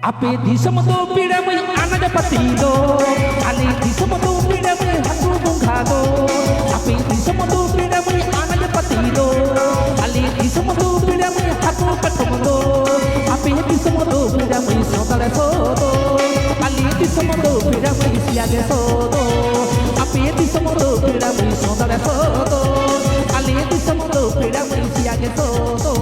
Ape di semudo pidamai anada patido, ali di semudo pidamai hatu bungkado. Ape di semudo pidamai anada patido, ali di semudo pidamai hatu patudo. Ape di semudo pidamai sodale sodo, ali di semudo pidamai siage sodo. Ape di semudo pidamai sodale sodo, ali di semudo pidamai siage sodo.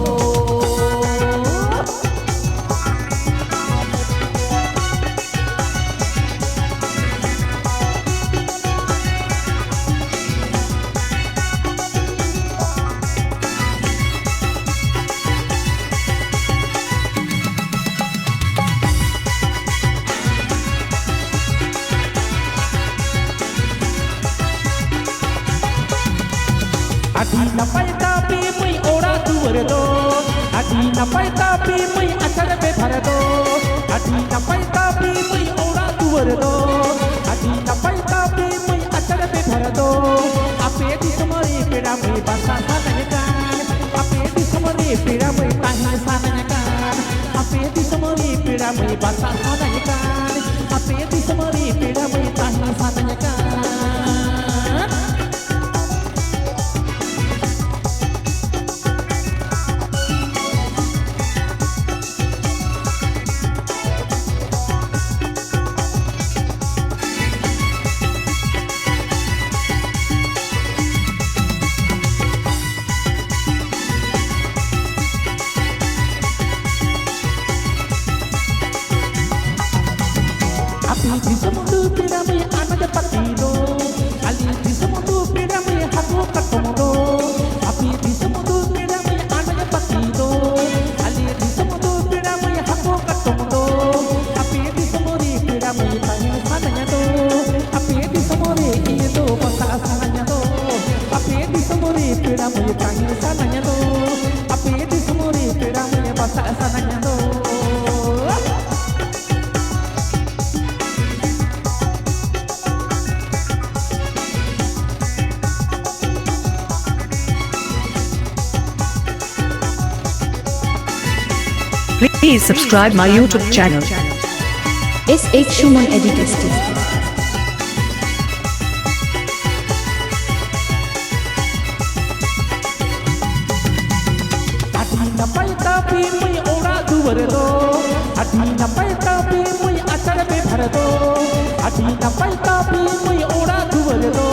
Adi napai tapi mui ora duwerdo, adi napai tapi mui acara bebardo, adi napai tapi mui ora duwerdo, adi napai tapi mui acara bebardo. Ape di semari peda mui basa sananya kan, ape di semari peda mui tahan sananya kan, ape di semari peda mui basa sananya kan, ape di semari peda mui tahan sananya kan. Api di semudu piramai anada patido, ali di semudu piramai haku katomodo. Api di semudu piramai anada patido, ali di semudu piramai haku katomodo. Api di semuri piramai tanya sananya do, api di semuri itu pasal sananya do. Api di semuri piramai tanya sananya do, api di semuri piramai pasal sananya do. Please subscribe my YouTube channel. SH Shuman Editors TV. Adi napai tapi mui ora duwerdo, adi napai tapi mui acara bebardo, adi napai tapi mui ora duwerdo,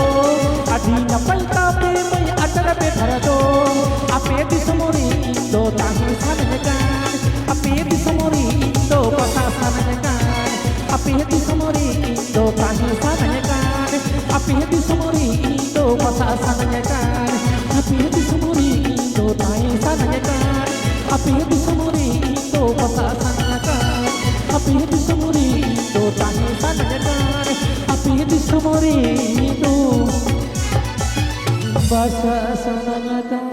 adi napai tapi mui acara bebardo. Ape di semuri indo tahu sananya kan, ape di semuri indo pasal sananya kan, ape di semuri indo tahu sananya kan, ape di semuri indo pasal sananya kan, ape di semuri indo tahu sananya kan, ape di semuri indo pasal sananya kan, ape di semuri indo tahu sananya kan, ape di semuri indo pasal sananya kan.